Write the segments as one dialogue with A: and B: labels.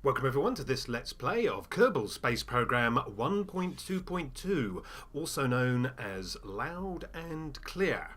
A: Welcome everyone to this Let's Play of Kerbal Space Program 1.2.2, also known as Loud and Clear.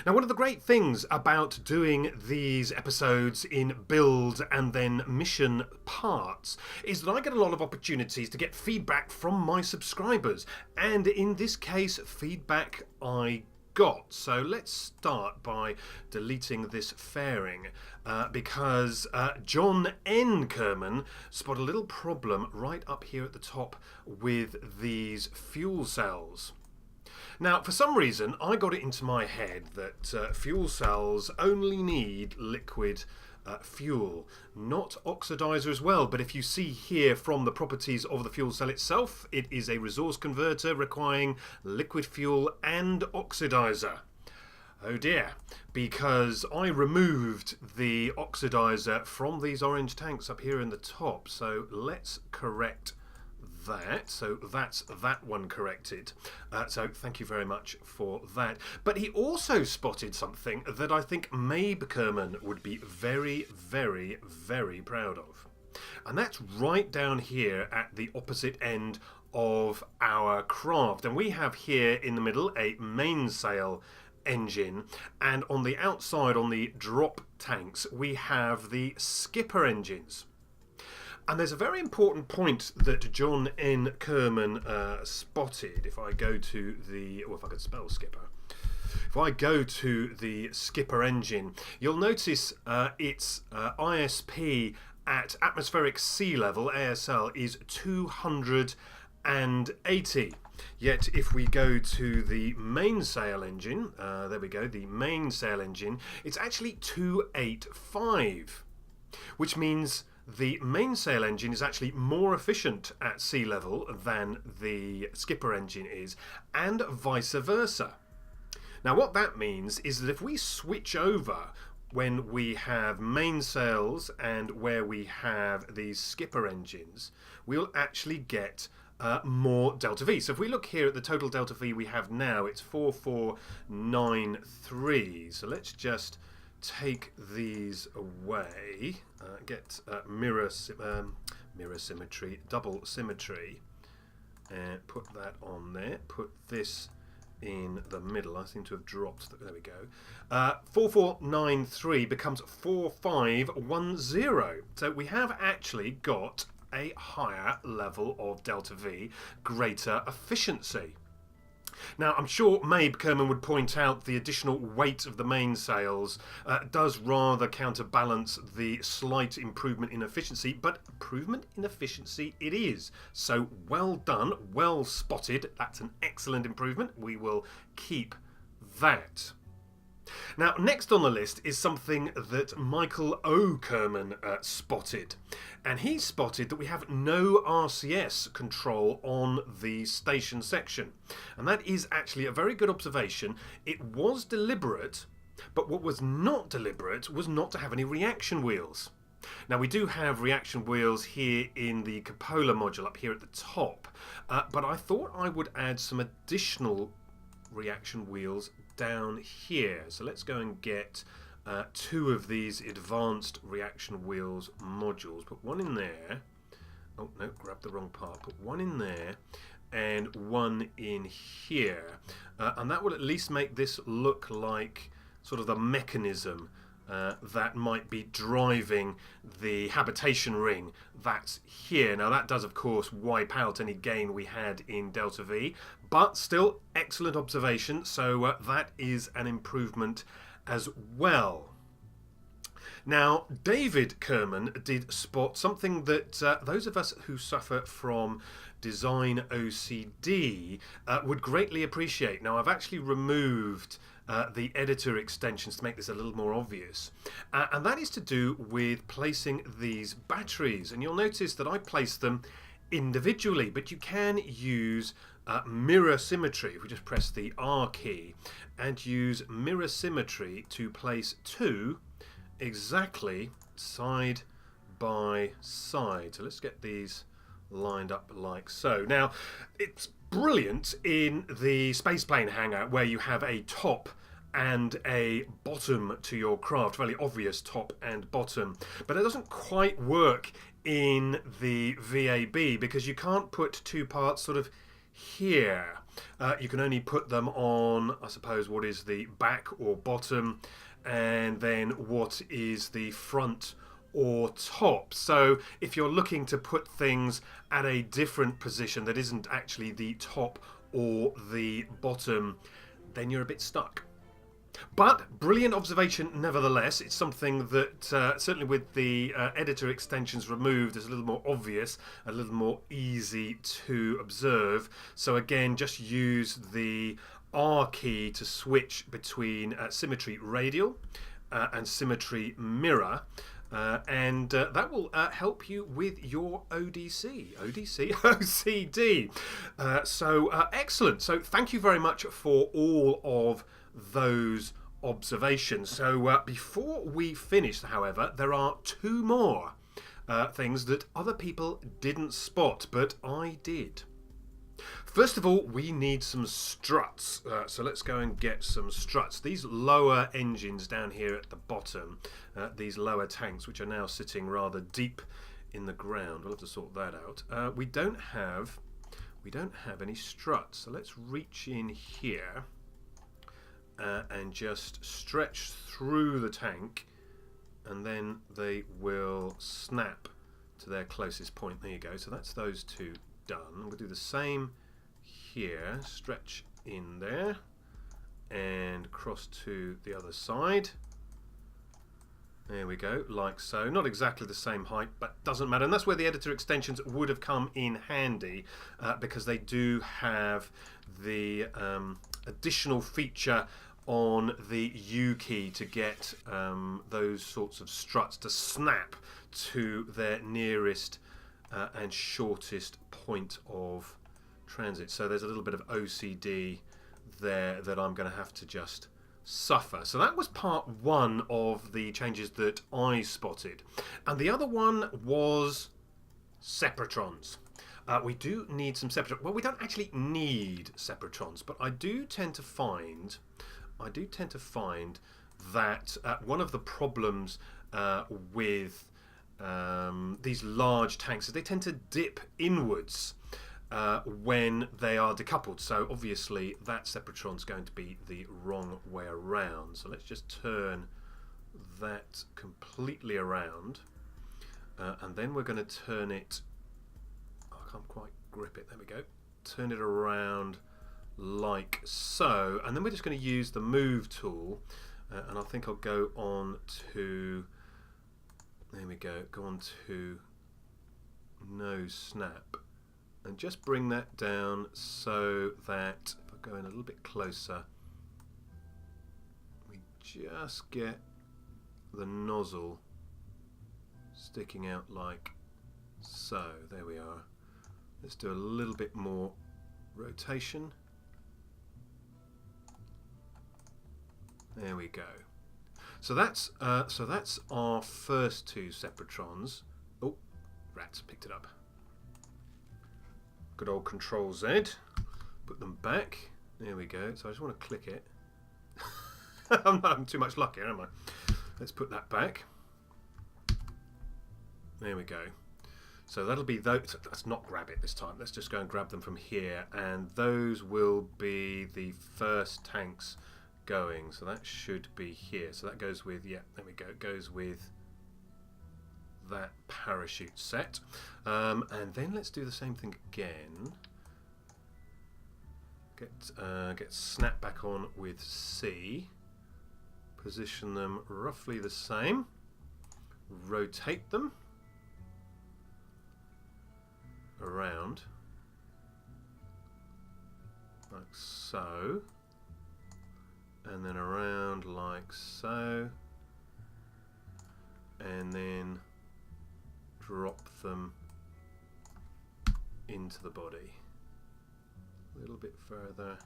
A: Now, one of the great things about doing these episodes in build and then mission parts is that I get a lot of opportunities to get feedback from my subscribers, and in this case, feedback I got. So let's start by deleting this fairing because John N. Kerman spotted a little problem right up here at the top with these fuel cells. Now, for some reason, I got it into my head that fuel cells only need liquid fuel, not oxidizer as well. But if you see here from the properties of the fuel cell itself, it is a resource converter requiring liquid fuel and oxidizer. Oh dear, because I removed the oxidizer from these orange tanks up here in the top. So let's correct that. So that's that one corrected. So thank you very much for that. But he also spotted something that I think Mabe Kerman would be very, very, very proud of. And that's right down here at the opposite end of our craft. And we have here in the middle a mainsail engine, and on the outside, on the drop tanks, we have the skipper engines. And there's a very important point that John N. Kerman spotted. If I go to the, if I could spell skipper. If I go to the skipper engine, you'll notice its ISP at atmospheric sea level, ASL, is 280. Yet if we go to the mainsail engine, there we go, the mainsail engine, it's actually 285, which means the mainsail engine is actually more efficient at sea level than the skipper engine is, and vice versa. Now what that means is that if we switch over when we have mainsails and where we have these skipper engines, we'll actually get more delta V. So if we look here at the total delta V we have now, it's 4493. So let's just take these away, get mirror symmetry, double symmetry, and put that on there, put this in the middle. I seem to have dropped, there we go. 4493 becomes 4510. So we have actually got a higher level of delta V, greater efficiency. Now, I'm sure Mabe Kerman would point out the additional weight of the mainsails does rather counterbalance the slight improvement in efficiency, but improvement in efficiency it is. So well done, well spotted. That's an excellent improvement. We will keep that. Now, next on the list is something that Michael O. Kerman spotted. And he spotted that we have no RCS control on the station section. And that is actually a very good observation. It was deliberate, but what was not deliberate was not to have any reaction wheels. Now, we do have reaction wheels here in the cupola module up here at the top, but I thought I would add some additional reaction wheels down here. So let's go and get two of these advanced reaction wheels modules. Put one in there. Oh no, grab the wrong part. Put one in there and one in here. And that will at least make this look like sort of the mechanism that might be driving the habitation ring that's here. Now that does of course wipe out any gain we had in delta V, but still excellent observation, so that is an improvement as well. Now, David Kerman did spot something that those of us who suffer from design OCD would greatly appreciate. Now, I've actually removed the editor extensions to make this a little more obvious. And that is to do with placing these batteries. And you'll notice that I placed them individually, but you can use mirror symmetry. If we just press the R key and use mirror symmetry to place two exactly side by side. So let's get these lined up like so. Now, it's brilliant in the spaceplane hangar where you have a top and a bottom to your craft, fairly obvious top and bottom, but it doesn't quite work in the VAB, because you can't put two parts sort of here. You can only put them on, I suppose, what is the back or bottom, and then what is the front or top. So if you're looking to put things at a different position that isn't actually the top or the bottom, then you're a bit stuck. But brilliant observation nevertheless. It's something that certainly with the editor extensions removed is a little more obvious, a little more easy to observe. So again, just use the R key to switch between symmetry radial and symmetry mirror. And that will help you with your OCD. So excellent. So thank you very much for all of those observations. So before we finish, however, there are two more things that other people didn't spot, but I did. First of all, we need some struts. So let's go and get some struts. These lower engines down here at the bottom, these lower tanks, which are now sitting rather deep in the ground. We'll have to sort that out. We don't have any struts. So let's reach in here and just stretch through the tank, and then they will snap to their closest point. There you go. So that's those two done. We'll do the same here. Stretch in there and cross to the other side. There we go, like so. Not exactly the same height, but doesn't matter. And that's where the editor extensions would have come in handy, because they do have the additional feature on the U key to get those sorts of struts to snap to their nearest and shortest point of transit. So there's a little bit of OCD there that I'm going to have to just suffer. So that was part one of the changes that I spotted. And the other one was separatrons. We do need some separatrons. Well, we don't actually need separatrons, but I do tend to find that one of the problems with these large tanks is they tend to dip inwards when they are decoupled. So obviously that separatron's going to be the wrong way around. So let's just turn that completely around, and then we're going to turn it, I can't quite grip it, there we go, turn it around like so, and then we're just going to use the move tool, and I think I'll go on to, there we go, go on to no snap, and just bring that down so that if I go in a little bit closer, we just get the nozzle sticking out like so. There we are. Let's do a little bit more rotation. There we go. So that's our first two separatrons. Oh, rats picked it up. Good old Control Z. Put them back. There we go. So I just want to click it. I'm not having too much luck here, am I? Let's put that back. There we go. So that'll be those. Let's not grab it this time. Let's just go and grab them from here, and those will be the first tanks going. So that should be here. So that goes with, yeah, there we go. It goes with that parachute set, and then let's do the same thing again. Get snap back on with C. Position them roughly the same. Rotate them around like so, and then around like so, and then drop them into the body a little bit further,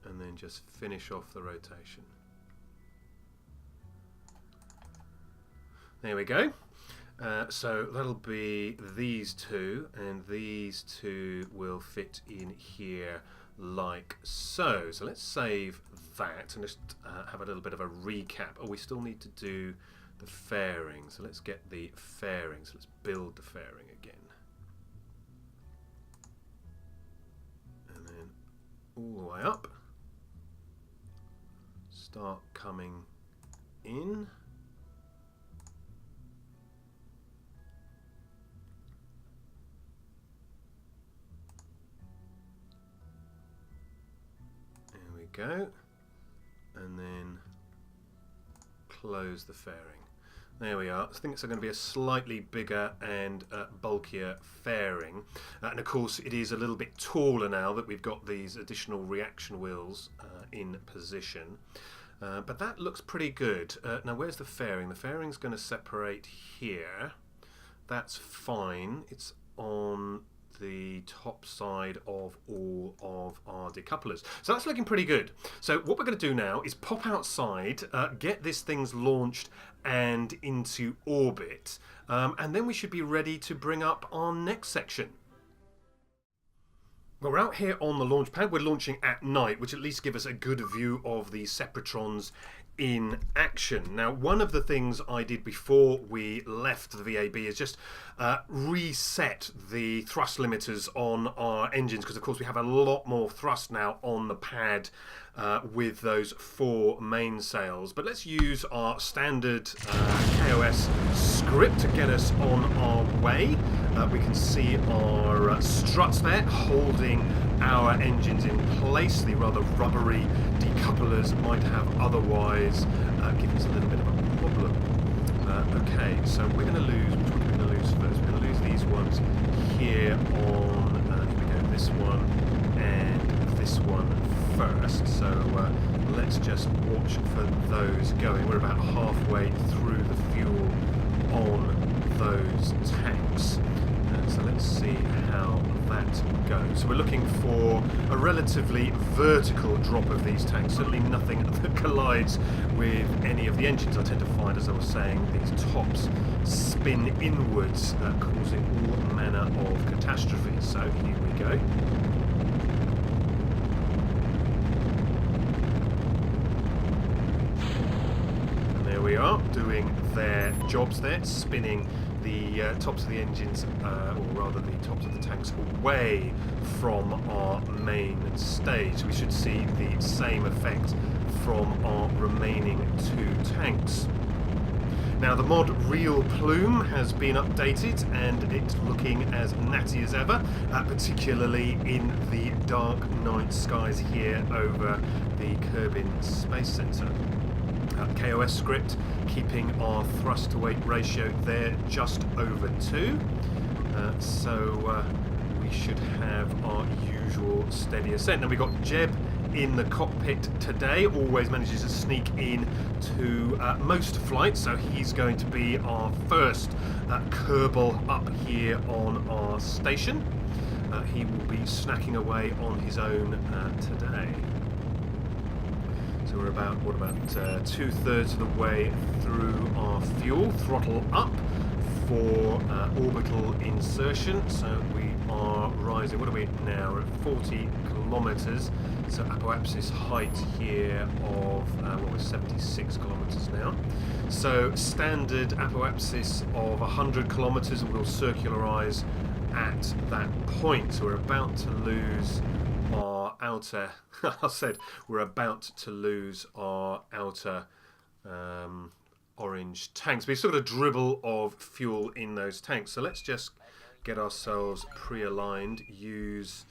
A: and then just finish off the rotation. There we go. So that'll be these two, and these two will fit in here like so. So let's save that and just have a little bit of a recap. Oh, we still need to do the fairing. So let's get the fairing. So let's build the fairing again. And then all the way up. Start coming in. Go, and then close the fairing. There we are. I think it's going to be a slightly bigger and bulkier fairing, and of course it is a little bit taller now that we've got these additional reaction wheels in position, but that looks pretty good. Now where's the fairing? The fairing's going to separate here. That's fine. It's on the top side of all of our decouplers. So that's looking pretty good. So what we're going to do now is pop outside, get this thing's launched and into orbit, and then we should be ready to bring up our next section. Well, we're out here on the launch pad. We're launching at night, which at least gives us a good view of the Separatrons in action. Now, one of the things I did before we left the VAB is just reset the thrust limiters on our engines, because of course we have a lot more thrust now on the pad with those 4 mainsails. But let's use our standard KOS script to get us on our way. We can see our struts there holding our engines in place. The rather rubbery decouplers might have otherwise given us a little bit of a problem. Okay, so we're going to lose, which one are we going to lose first? We're going to lose these ones here on, here we go, this one and this one first. So let's just watch for those going. We're about halfway through the fuel on those tanks. So let's see how that goes. So we're looking for a relatively vertical drop of these tanks, certainly nothing that collides with any of the engines. I tend to find, as I was saying, these tops spin inwards, causing all manner of catastrophes. So here we go. And there we are, doing their jobs there, spinning the tops of the engines, or rather the tops of the tanks, away from our main stage. We should see the same effect from our remaining 2 tanks. Now the mod Real Plume has been updated and it's looking as natty as ever, particularly in the dark night skies here over the Kerbin Space Centre. KOS script keeping our thrust to weight ratio there just over 2, so we should have our usual steady ascent. Now we've got Jeb in the cockpit today, always manages to sneak in to most flights, so he's going to be our first Kerbal up here on our station. He will be snacking away on his own today. So we're about, what about 2/3 of the way through our fuel, throttle up for orbital insertion. So we are rising, what are we now? We're at 40 kilometres. So apoapsis height here of, well, we're 76 kilometres now. So standard apoapsis of 100 kilometres, and we'll circularise at that point. So we're about to lose our outer, I said we're about to lose our outer orange tanks. We've sort of dribble of fuel in those tanks. So let's just get ourselves pre-aligned, use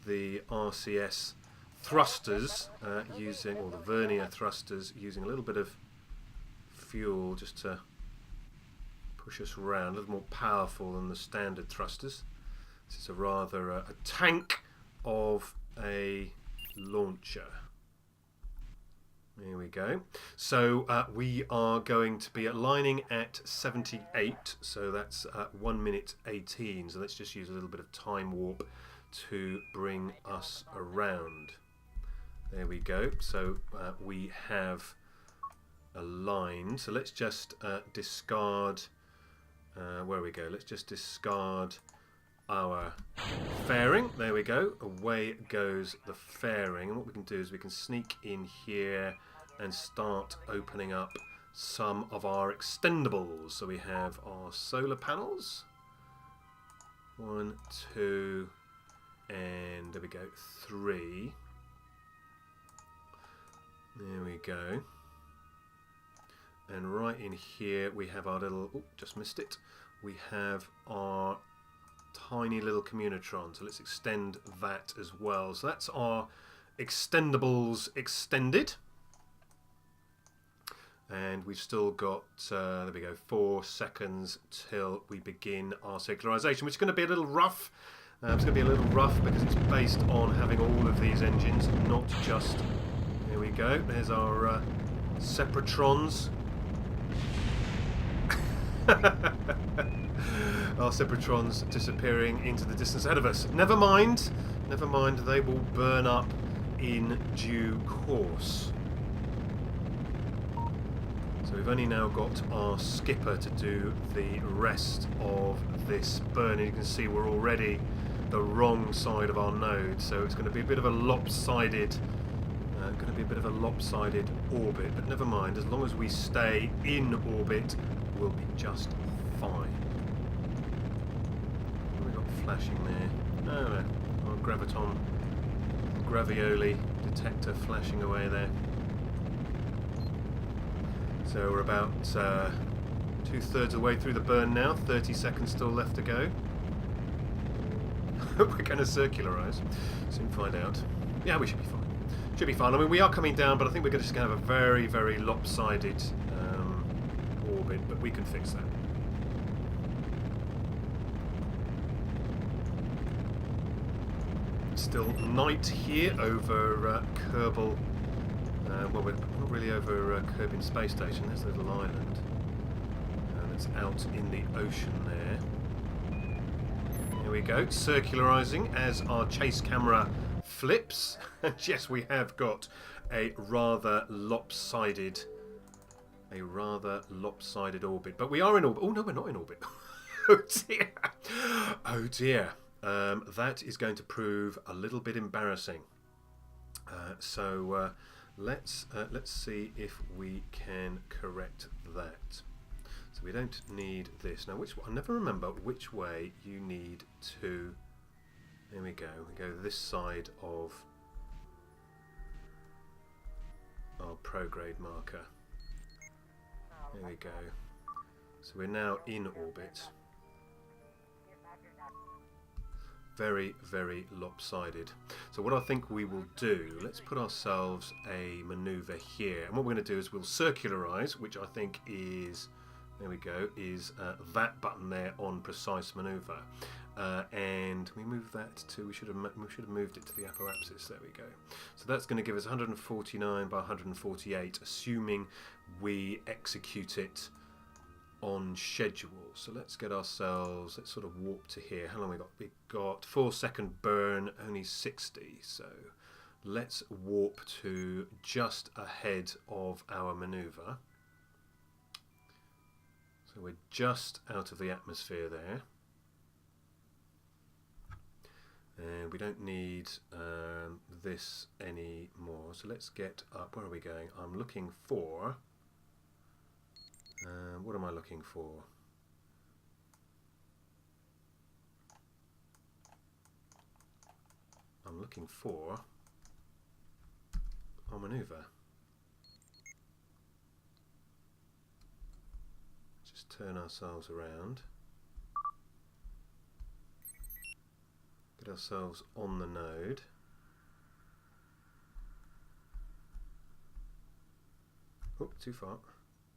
A: the RCS thrusters, using, or the vernier thrusters, using a little bit of fuel just to push us around, a little more powerful than the standard thrusters. This is a rather a tank of a launcher. Here we go. So we are going to be aligning at 78, so that's 1 minute 18. So let's just use a little bit of time warp to bring us around. There we go. So we have aligned. So let's just discard, where we go, let's just discard our fairing. There we go. Away goes the fairing. And what we can do is we can sneak in here and start opening up some of our extendables. So we have our solar panels. 1, 2, and there we go, 3. There we go. And right in here we have our little, oh, just missed it. We have our tiny little communitron. So let's extend that as well. So that's our extendables extended. And we've still got, there we go, 4 seconds till we begin our circularization, which is going to be a little rough. It's going to be a little rough because it's based on having all of these engines, not just, there we go, there's our separatrons. Our separatrons disappearing into the distance ahead of us. Never mind, they will burn up in due course. So we've only now got our skipper to do the rest of this burn, and you can see we're already the wrong side of our node, so it's going to be a bit of a lopsided orbit, but never mind, as long as we stay in orbit we'll be just fine. What have we got flashing there? Oh no, our graviton gravioli detector flashing away there. So we're about 2/3 of the way through the burn now, 30 seconds still left to go. We're going to circularize, soon find out. Yeah, we should be fine. Should be fine. I mean, we are coming down, but I think we're just going to have a very, very lopsided orbit, but we can fix that. Still night here over Kerbal. Well, we're not really over Kerbin Space Station. There's a little island that's out in the ocean there. Here we go, circularizing as our chase camera flips. And yes, we have got a rather lopsided orbit. But we are in orbit. Oh no, we're not in orbit. Oh dear. Oh dear. That is going to prove a little bit embarrassing. So let's see if we can correct that. So we don't need this now. I never remember which way you need to. There we go. We go this side of our prograde marker. There we go. So we're now in orbit. Very, very lopsided. So what I think we will do, let's put ourselves a maneuver here. And what we're going to do is we'll circularize, which I think is, there we go, is that button there on precise maneuver. And we move that to, we should have moved it to the apoapsis, there we go. So that's going to give us 149 by 148, assuming we execute it on schedule. So let's get ourselves, let's sort of warp to here. How long we got? We got 4-second burn, only 60. So let's warp to just ahead of our maneuver. So we're just out of the atmosphere there. And we don't need this anymore. So let's get up. Where are we going? I'm looking for... what am I looking for? I'm looking for our maneuver. Just turn ourselves around. Get ourselves on the node. Oh, too far.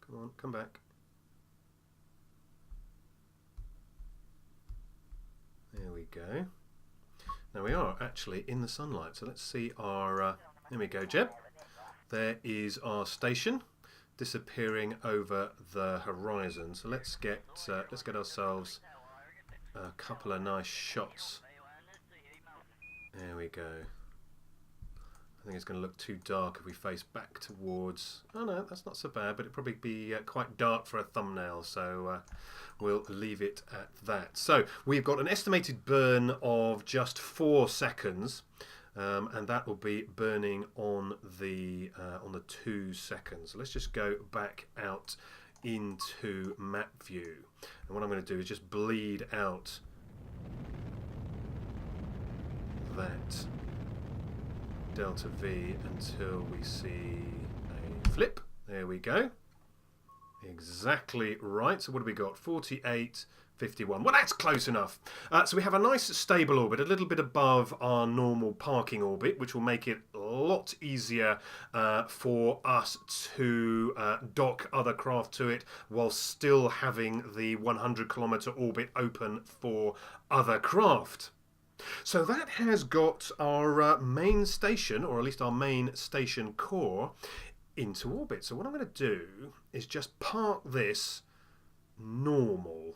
A: Come on, come back. There we go. Now we are actually in the sunlight, so let's see our... there we go, Jeb. There is our station disappearing over the horizon. So let's get ourselves a couple of nice shots. There we go. I think it's going to look too dark if we face back towards... Oh no, that's not so bad, but it'd probably be quite dark for a thumbnail, so we'll leave it at that. So we've got an estimated burn of just 4 seconds. and that will be burning on the 2 seconds. So let's just go back out into map view, and what I'm going to do is just bleed out that delta V until we see a flip. There we go. Exactly right. So what have we got? 48, 51. Well, that's close enough. So we have a nice stable orbit, a little bit above our normal parking orbit, which will make it a lot easier for us to dock other craft to it while still having the 100-kilometer orbit open for other craft. So that has got our main station, or at least our main station core, into orbit. So what I'm going to do is just park this normal.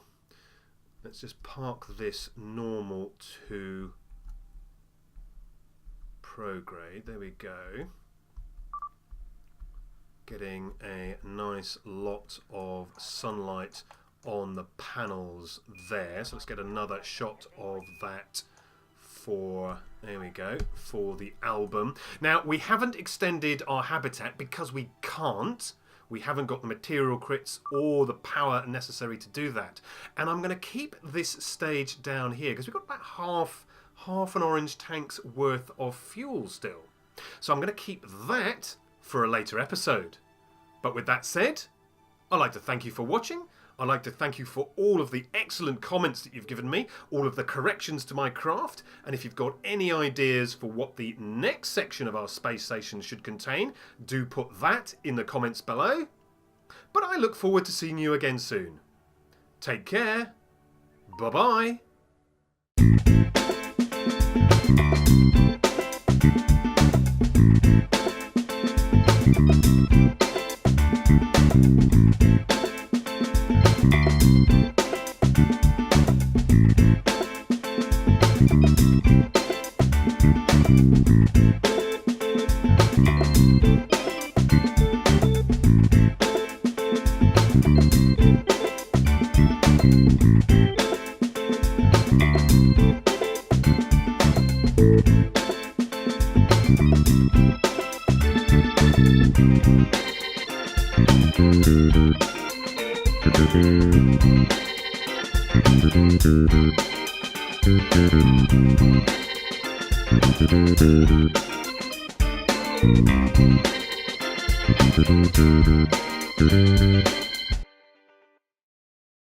A: Let's just park this normal to prograde. There we go. Getting a nice lot of sunlight on the panels there. So let's get another shot of that there we go, for the album. Now, we haven't extended our habitat because we can't. We haven't got the material crits or the power necessary to do that. And I'm going to keep this stage down here because we've got about half an orange tank's worth of fuel still. So I'm going to keep that for a later episode. But with that said, I'd like to thank you for watching. I'd like to thank you for all of the excellent comments that you've given me, all of the corrections to my craft, and if you've got any ideas for what the next section of our space station should contain, do put that in the comments below. But I look forward to seeing you again soon. Take care. Bye-bye. Thank you.